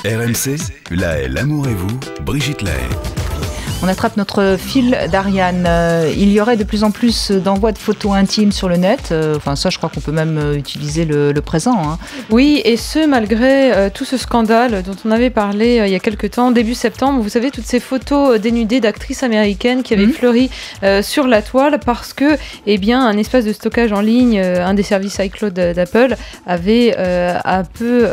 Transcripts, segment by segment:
RMC, La Haye, l'amour et vous, Brigitte La Haye. On attrape notre fil d'Ariane. Il y aurait de plus en plus d'envois de photos intimes sur le net. Enfin, ça, je crois qu'on peut même utiliser le présent. Hein. Oui, et ce, malgré tout ce scandale dont on avait parlé il y a quelques temps, début septembre. Vous savez, toutes ces photos dénudées d'actrices américaines qui avaient fleuri sur la toile parce que, eh bien, un espace de stockage en ligne, un des services iCloud d'Apple, avait un peu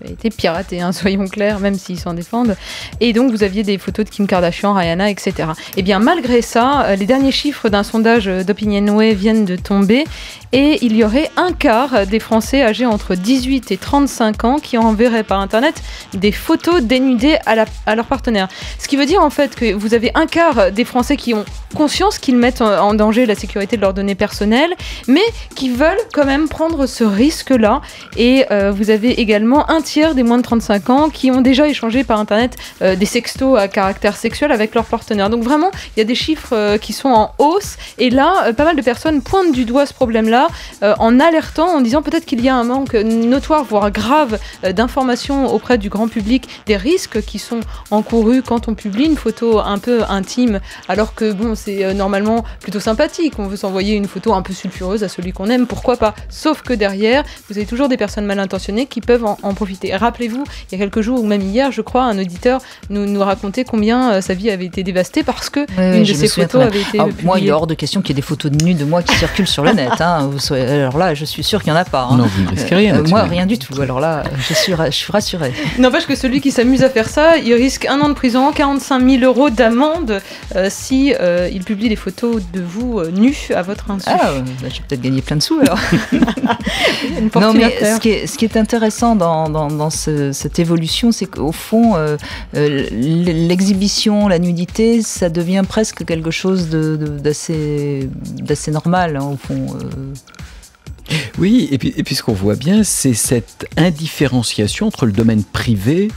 été piraté, hein, soyons clairs, même s'ils s'en défendent. Et donc, vous aviez des photos de Kim Kardashian, Rihanna, etc. Et bien malgré ça, les derniers chiffres d'un sondage d'Opinionway viennent de tomber et il y aurait un quart des Français âgés entre 18 et 35 ans qui enverraient par Internet des photos dénudées à leur partenaire. Ce qui veut dire en fait que vous avez un quart des Français qui ont conscience qu'ils mettent en danger la sécurité de leurs données personnelles, mais qui veulent quand même prendre ce risque-là. Et vous avez également un tiers des moins de 35 ans qui ont déjà échangé par Internet des sextos à caractère sexuel avec leur partenaire. Donc vraiment, il y a des chiffres qui sont en hausse. Et là, pas mal de personnes pointent du doigt ce problème-là en alertant, en disant peut-être qu'il y a un manque notoire, voire grave, d'informations auprès du grand public des risques qui sont encourus quand on publie une photo un peu intime, alors que bon, c'est normalement plutôt sympathique. On veut s'envoyer une photo un peu sulfureuse à celui qu'on aime, pourquoi pas. Sauf que derrière, vous avez toujours des personnes mal intentionnées qui peuvent en profiter. Rappelez-vous, il y a quelques jours, ou même hier, je crois, un auditeur nous racontait combien sa vie avait été dévastée parce que une de ses photos avait été publiée. Moi, il est hors de question qu'il y ait des photos de nus de moi qui circulent sur le net. Hein. Alors là, je suis sûre qu'il n'y en a pas. Hein. Non, vous ne risquez rien. Moi, rien du tout. Alors là, je suis rassurée. N'empêche que celui qui s'amuse à faire ça, il risque 1 an de prison, 45 000 € d'amende si il publie des photos de vous nus à votre insu. Ah, je vais peut-être gagner plein de sous alors. Non, mais ce qui est intéressant dans cette évolution, c'est qu'au fond, l'exhibition, la nudité, ça devient presque quelque chose d'assez normal, hein, au fond. Oui, et puis ce qu'on voit bien, c'est cette indifférenciation entre le domaine privé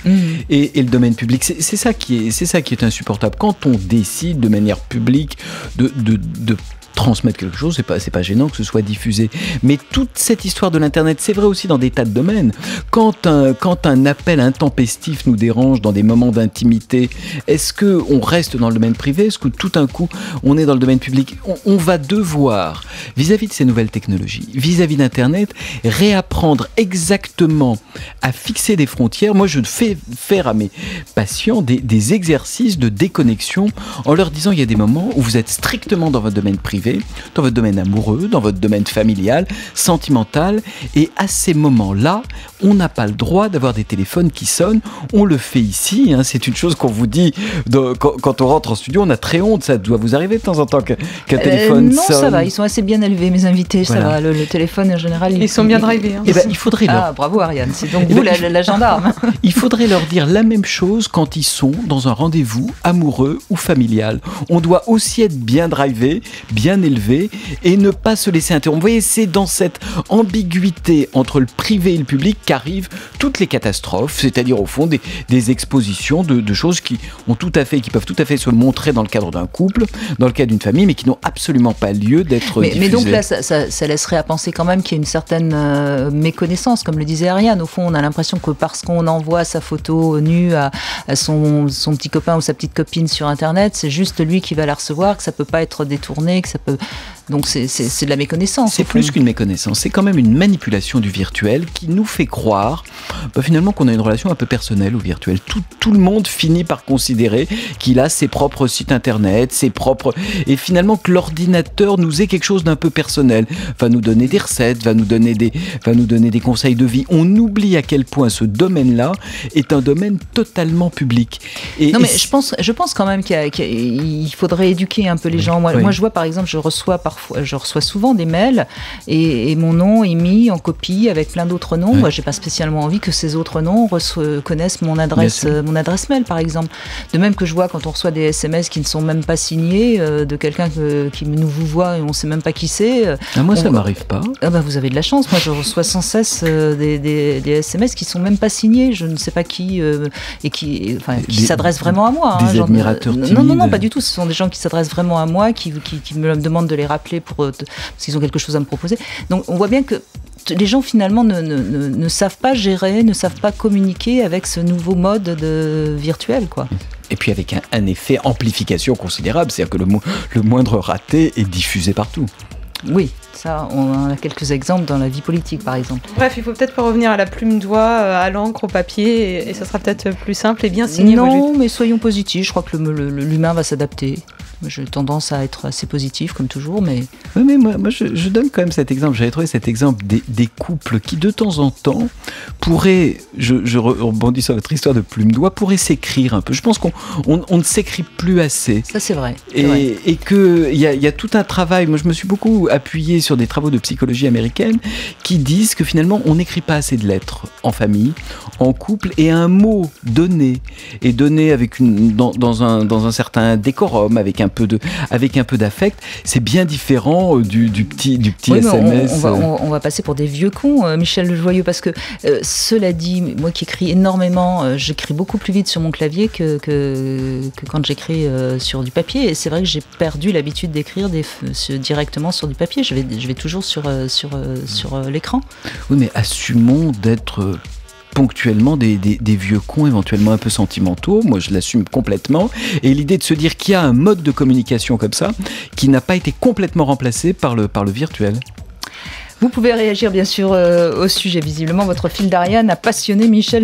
et le domaine public. C'est ça qui est insupportable. Quand on décide de manière publique de transmettre quelque chose, c'est pas gênant que ce soit diffusé. Mais toute cette histoire de l'Internet, c'est vrai aussi dans des tas de domaines. Quand un appel intempestif nous dérange dans des moments d'intimité, est-ce qu'on reste dans le domaine privé? Est-ce que tout d'un coup, on est dans le domaine public? On va devoir, vis-à-vis de ces nouvelles technologies, vis-à-vis d'Internet, réapprendre exactement à fixer des frontières. Moi, je fais faire à mes patients des exercices de déconnexion en leur disant il y a des moments où vous êtes strictement dans votre domaine privé, dans votre domaine amoureux, dans votre domaine familial, sentimental, et à ces moments-là, on n'a pas le droit d'avoir des téléphones qui sonnent. On le fait ici, hein, c'est une chose qu'on vous dit quand on rentre en studio, on a très honte, ça doit vous arriver de temps en temps qu'un téléphone sonne. Non, ça va, ils sont assez bien élevés, mes invités, voilà. Ça va, le téléphone en général. Ils sont bien drivés. Hein. Il faudrait leur... Ah, bravo Ariane, c'est donc vous la gendarme. Il faudrait leur dire la même chose quand ils sont dans un rendez-vous amoureux ou familial. On doit aussi être bien drivé, bien élevé et ne pas se laisser interrompre. Vous voyez, c'est dans cette ambiguïté entre le privé et le public qu'arrivent toutes les catastrophes, c'est-à-dire au fond des expositions de choses qui peuvent tout à fait se montrer dans le cadre d'un couple, dans le cadre d'une famille, mais qui n'ont absolument pas lieu d'être diffusées. Mais donc là, ça laisserait à penser quand même qu'il y a une certaine méconnaissance, comme le disait Ariane. Au fond, on a l'impression que parce qu'on envoie sa photo nue à son petit copain ou sa petite copine sur Internet, c'est juste lui qui va la recevoir, que ça peut pas être détourné, que ça peut... Donc c'est de la méconnaissance. C'est plus qu'une méconnaissance, c'est quand même une manipulation du virtuel qui nous fait croire finalement qu'on a une relation un peu personnelle au virtuel. Tout le monde finit par considérer qu'il a ses propres sites internet, et finalement que l'ordinateur nous est quelque chose d'un peu personnel, va nous donner des recettes, va nous donner des conseils de vie. On oublie à quel point ce domaine-là est un domaine totalement public. Mais je pense quand même qu'il faudrait éduquer un peu les gens. Moi, je vois par exemple, je reçois souvent des mails et mon nom est mis en copie avec plein d'autres noms. Moi, j'ai pas spécialement envie que ces autres noms connaissent mon adresse mail, par exemple. De même que je vois quand on reçoit des SMS qui ne sont même pas signés de quelqu'un qui nous vous voit et on sait même pas qui c'est. Moi, ça m'arrive pas. Vous avez de la chance. Moi, je reçois sans cesse des SMS qui sont même pas signés. Je ne sais pas qui et qui s'adressent vraiment à moi. Des admirateurs timides. Non, pas du tout. Ce sont des gens qui s'adressent vraiment à moi, qui me demandent de les rappeler parce qu'ils ont quelque chose à me proposer. Donc, on voit bien que les gens finalement ne savent pas gérer, ne savent pas communiquer avec ce nouveau mode virtuel, quoi. Et puis avec un effet amplification considérable, c'est-à-dire que le moindre raté est diffusé partout. Oui, ça, on en a quelques exemples dans la vie politique, par exemple. Bref, il faut peut-être pas revenir à la plume doigt, à l'encre, au papier, et ça sera peut-être plus simple et bien signé. Non, mais soyons positifs, je crois que l'humain va s'adapter. J'ai tendance à être assez positif, comme toujours, mais... Oui, mais moi je donne quand même cet exemple. J'avais trouvé cet exemple des couples qui, de temps en temps, pourraient, je rebondis sur votre histoire de plume-doigt, pourraient s'écrire un peu. Je pense qu'on ne s'écrit plus assez. Ça, c'est vrai. Et qu'il y a tout un travail. Moi, je me suis beaucoup appuyé sur des travaux de psychologie américaine qui disent que finalement, on n'écrit pas assez de lettres en famille, en couple, et un mot donné, et donné avec dans un certain décorum, avec un peu d'affect, c'est bien différent du petit oui, SMS. On va passer pour des vieux cons, Michel Le Joyeux, parce que cela dit, moi qui écris énormément, j'écris beaucoup plus vite sur mon clavier que quand j'écris sur du papier, et c'est vrai que j'ai perdu l'habitude d'écrire directement sur du papier. Je vais toujours sur l'écran. Oui, mais assumons d'être ponctuellement des vieux cons éventuellement un peu sentimentaux. Moi, je l'assume complètement. Et l'idée de se dire qu'il y a un mode de communication comme ça qui n'a pas été complètement remplacé par le virtuel. Vous pouvez réagir bien sûr au sujet. Visiblement, votre fil d'Ariane a passionné Michel Le